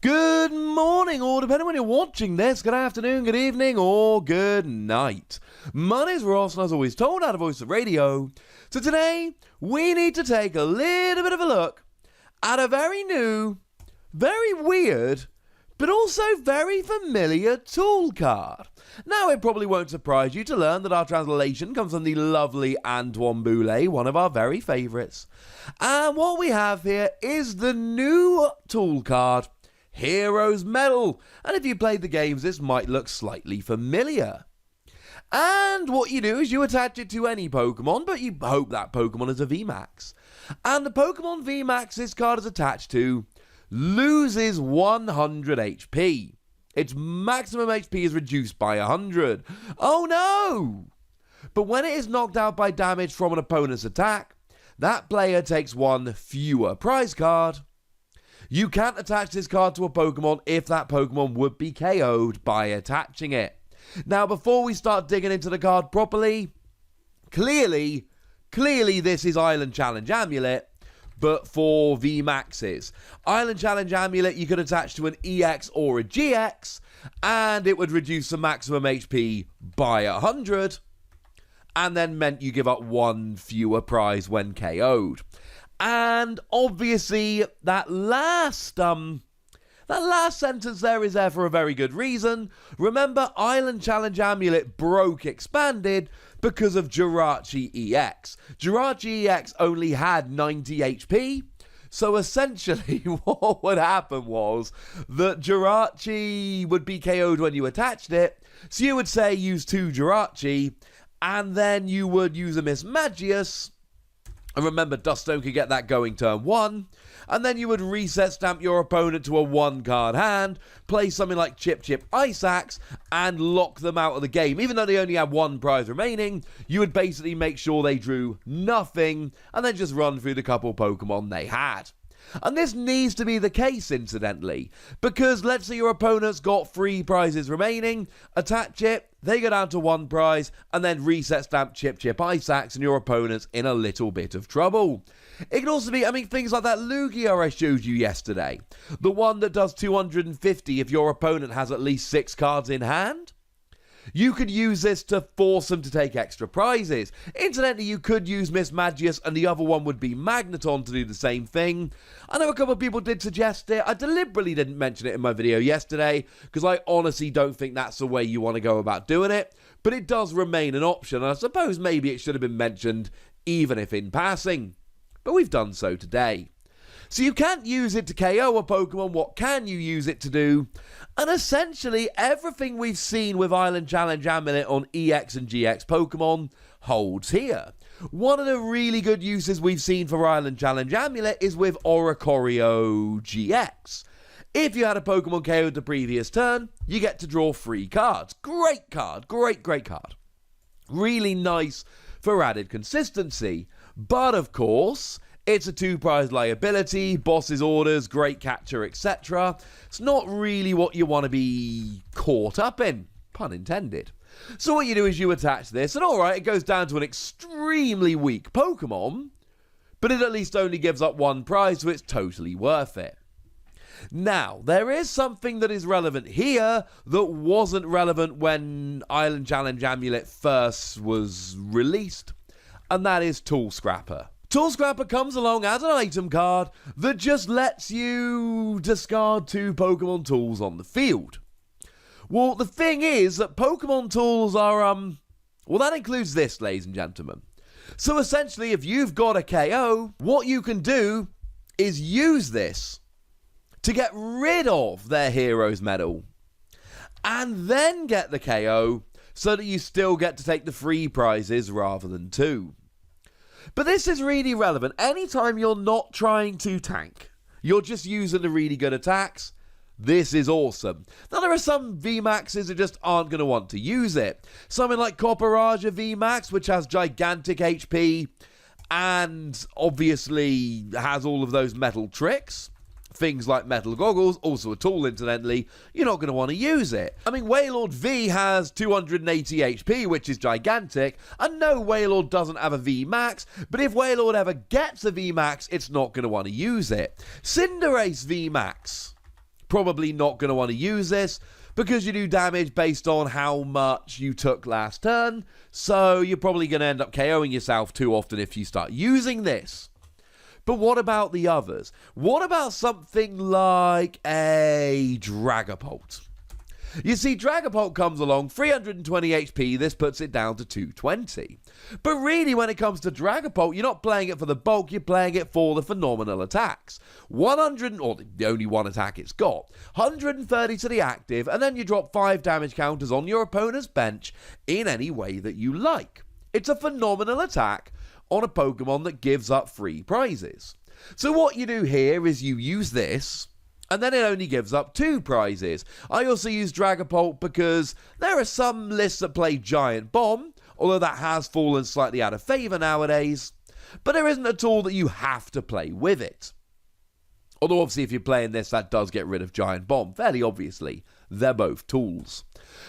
Good morning, or depending when you're watching this, good afternoon, good evening, or good night. My name's Ross, and as always told out of Voice of Radio. So today, we need to take a little bit of a look at a very new, very weird, but also very familiar tool card. Now, it probably won't surprise you to learn that our translation comes from the lovely Antoine Boulet, one of our very favourites. And what we have here is the new tool card, Hero's Medal, and if you played the games, this might look slightly familiar. And what you do is you attach it to any Pokemon, but you hope that Pokemon is a VMAX. And the Pokemon VMAX this card is attached to loses 100 HP. Its maximum HP is reduced by 100. Oh no! But when it is knocked out by damage from an opponent's attack, that player takes one fewer prize card. You can't attach this card to a Pokemon if that Pokemon would be KO'd by attaching it. Now, before we start digging into the card properly, clearly this is Island Challenge Amulet, but for VMAXs. Island Challenge Amulet you could attach to an EX or a GX, and it would reduce the maximum HP by 100, and then meant you give up one fewer prize when KO'd. And obviously, that last sentence there is there for a very good reason. Remember, Island Challenge Amulet broke expanded because of Jirachi EX. Jirachi EX only had 90 HP. So essentially, what would happen was that Jirachi would be KO'd when you attached it. So you would say use 2 Jirachi, and then you would use a Miss Magius. And remember, Dustone could get that going turn 1. And then you would reset stamp your opponent to a 1-card hand, play something like Chip Chip Ice Axe, and lock them out of the game. Even though they only had 1 prize remaining, you would basically make sure they drew nothing, and then just run through the couple Pokemon they had. And this needs to be the case, incidentally, because let's say your opponent's got 3 prizes remaining, attach it, they go down to 1 prize, and then reset stamp Chip Chip Ice Axe, and your opponent's in a little bit of trouble. It can also be, things like that Lugia I showed you yesterday. The one that does 250 if your opponent has at least 6 cards in hand. You could use this to force them to take extra prizes. Incidentally, you could use Miss Magius, and the other one would be Magneton to do the same thing. I know a couple of people did suggest it. I deliberately didn't mention it in my video yesterday, because I honestly don't think that's the way you want to go about doing it. But it does remain an option, and I suppose maybe it should have been mentioned, even if in passing. But we've done so today. So you can't use it to KO a Pokemon. What can you use it to do? And essentially, everything we've seen with Island Challenge Amulet on EX and GX Pokemon holds here. One of the really good uses we've seen for Island Challenge Amulet is with Oricorio GX. If you had a Pokemon KO'd the previous turn, you get to draw 3 cards. Great card. Great card. Really nice for added consistency. But of course, it's a 2-prize liability, boss's orders, great catcher, etc. It's not really what you want to be caught up in, pun intended. So what you do is you attach this, and alright, it goes down to an extremely weak Pokemon, but it at least only gives up 1 prize, so it's totally worth it. Now, there is something that is relevant here that wasn't relevant when Island Challenge Amulet first was released, and that is Tool Scrapper. Tool Scrapper comes along as an item card that just lets you discard 2 Pokemon tools on the field. Well, the thing is that Pokemon tools are, well, that includes this, ladies and gentlemen. So essentially, if you've got a KO, what you can do is use this to get rid of their Hero's Medal, and then get the KO so that you still get to take the 3 prizes rather than 2. But this is really relevant. Anytime you're not trying to tank, you're just using the really good attacks, this is awesome. Now, there are some VMAXs that just aren't going to want to use it. Something like Copperaja VMAX, which has gigantic HP and obviously has all of those metal tricks. Things like metal goggles, also a tool incidentally, you're not going to want to use it. Wailord V has 280 HP, which is gigantic, and no, Wailord doesn't have a VMAX, but if Wailord ever gets a VMAX, it's not going to want to use it. Cinderace VMAX. probably not going to want to use this because you do damage based on how much you took last turn, so you're probably going to end up KOing yourself too often if you start using this. But what about the others? What about something like a Dragapult? You see, Dragapult comes along, 320 HP, this puts it down to 220. But really, when it comes to Dragapult, you're not playing it for the bulk, you're playing it for the phenomenal attacks. 100, or the only one attack it's got, 130 to the active, and then you drop 5 damage counters on your opponent's bench in any way that you like. It's a phenomenal attack on a Pokemon that gives up free prizes. So what you do here is you use this, and then it only gives up 2 prizes. I also use Dragapult because there are some lists that play Giant Bomb, although that has fallen slightly out of favour nowadays, but there isn't a tool that you have to play with it. Although obviously if you're playing this, that does get rid of Giant Bomb, fairly obviously. They're both tools.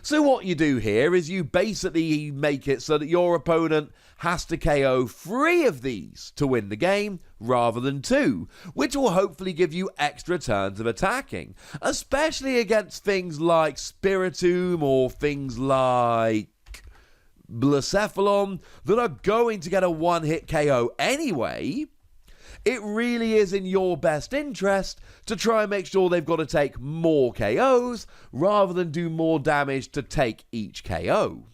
So what you do here is you basically make it so that your opponent has to KO 3 of these to win the game rather than 2, which will hopefully give you extra turns of attacking, especially against things like Spiritomb or things like Blacephalon that are going to get a one-hit KO anyway. It really is in your best interest to try and make sure they've got to take more KOs rather than do more damage to take each KO.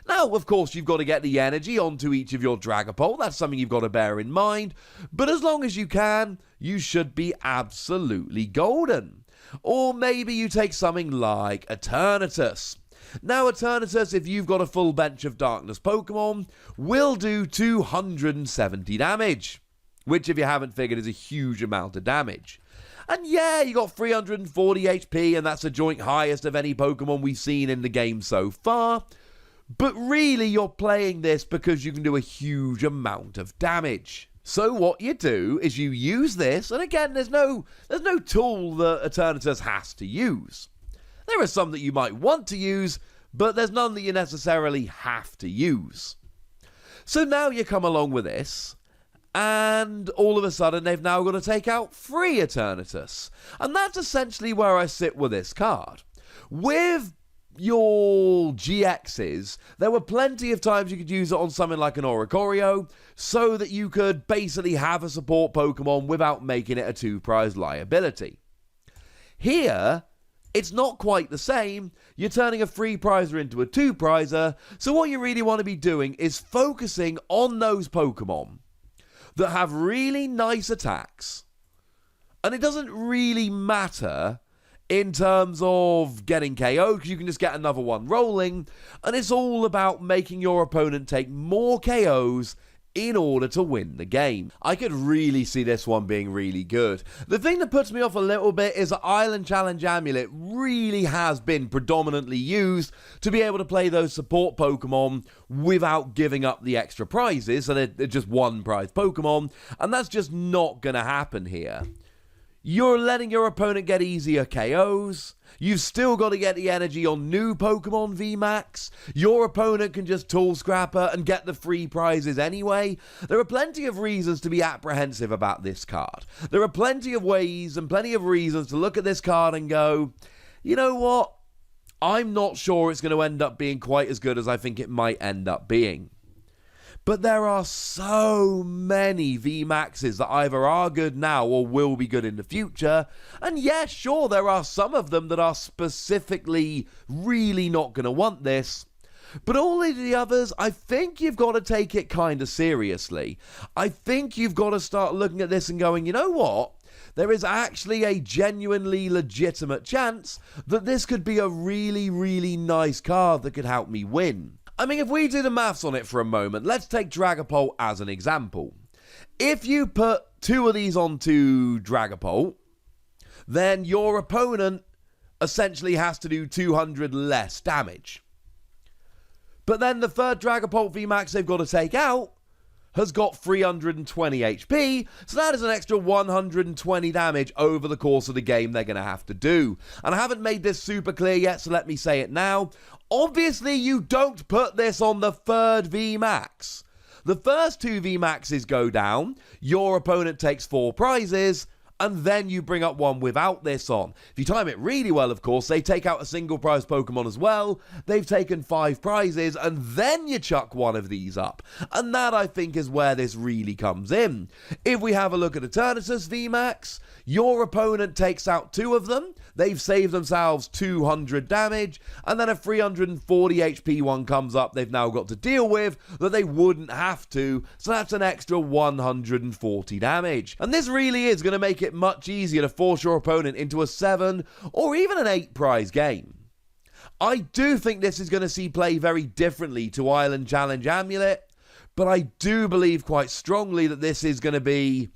Now, of course, you've got to get the energy onto each of your Dragapult. That's something you've got to bear in mind. But as long as you can, you should be absolutely golden. Or maybe you take something like Eternatus. Now, Eternatus, if you've got a full bench of Darkness Pokemon, will do 270 damage. Which, if you haven't figured, is a huge amount of damage. And yeah, you got 340 HP, and that's the joint highest of any Pokemon we've seen in the game so far. But really, you're playing this because you can do a huge amount of damage. So what you do is you use this, and again, there's no tool that Eternatus has to use. There are some that you might want to use, but there's none that you necessarily have to use. So now you come along with this, and all of a sudden they've now got to take out 3 Eternatus. And that's essentially where I sit with this card. With your GXs, there were plenty of times you could use it on something like an Oricorio, so that you could basically have a support Pokemon without making it a 2-prize liability. Here, it's not quite the same. You're turning a 3-prizer into a 2-prizer, so what you really want to be doing is focusing on those Pokemon that have really nice attacks. And it doesn't really matter in terms of getting KO, because you can just get another one rolling, and it's all about making your opponent take more KOs in order to win the game. I could really see this one being really good. The thing that puts me off a little bit is that Island Challenge Amulet really has been predominantly used to be able to play those support Pokemon without giving up the extra prizes, so they're just 1-prize Pokemon, and that's just not going to happen here. You're letting your opponent get easier KOs. You've still got to get the energy on new Pokemon VMAX. Your opponent can just Tool Scrapper and get the free prizes anyway. There are plenty of reasons to be apprehensive about this card. There are plenty of ways and plenty of reasons to look at this card and go, you know what? I'm not sure it's going to end up being quite as good as I think it might end up being. But there are so many VMAXs that either are good now or will be good in the future. And yes, sure, there are some of them that are specifically really not going to want this. But all of the others, I think you've got to take it kind of seriously. I think you've got to start looking at this and going, you know what? There is actually a genuinely legitimate chance that this could be a really, really nice card that could help me win. I mean, if we do the maths on it for a moment, let's take Dragapult as an example. If you put 2 of these onto Dragapult, then your opponent essentially has to do 200 less damage. But then the third Dragapult VMAX they've got to take out has got 320 HP, so that is an extra 120 damage over the course of the game they're going to have to do. And I haven't made this super clear yet, so let me say it now. Obviously, you don't put this on the third VMAX. The first 2 VMAXs go down, your opponent takes 4 prizes, and then you bring up one without this on. If you time it really well, of course, they take out a single prize Pokemon as well. They've taken 5 prizes, and then you chuck one of these up. And that, I think, is where this really comes in. If we have a look at Eternatus VMAX, your opponent takes out 2 of them. They've saved themselves 200 damage, and then a 340 HP one comes up they've now got to deal with that they wouldn't have to, so that's an extra 140 damage. And this really is going to make it much easier to force your opponent into a 7 or even an 8 prize game. I do think this is going to see play very differently to Island Challenge Amulet, but I do believe quite strongly that this is going to be...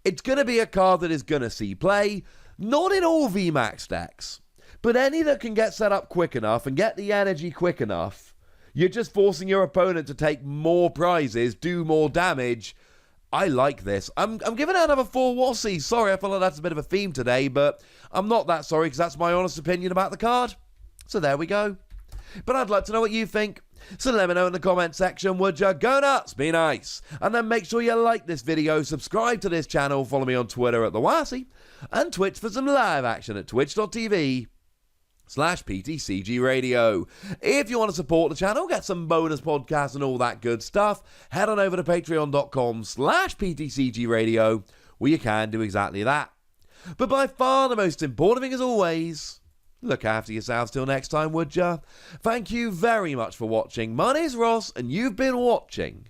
It's going to be a card that is going to see play, not in all VMAX decks, but any that can get set up quick enough and get the energy quick enough. You're just forcing your opponent to take more prizes, do more damage. I like this. I'm giving it another 4 Wassies. Sorry, I feel like that's a bit of a theme today, but I'm not that sorry because that's my honest opinion about the card. So there we go. But I'd like to know what you think. So let me know in the comment section, would you? Go nuts, be nice. And then make sure you like this video, subscribe to this channel, follow me on Twitter at @TheWassie, and Twitch for some live action at twitch.tv/PTCG Radio. If you want to support the channel, get some bonus podcasts and all that good stuff, head on over to patreon.com/PTCG Radio, where you can do exactly that. But by far the most important thing as always, look after yourselves till next time, would ya? Thank you very much for watching. My name's Ross, and you've been watching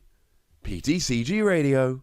PTCG Radio.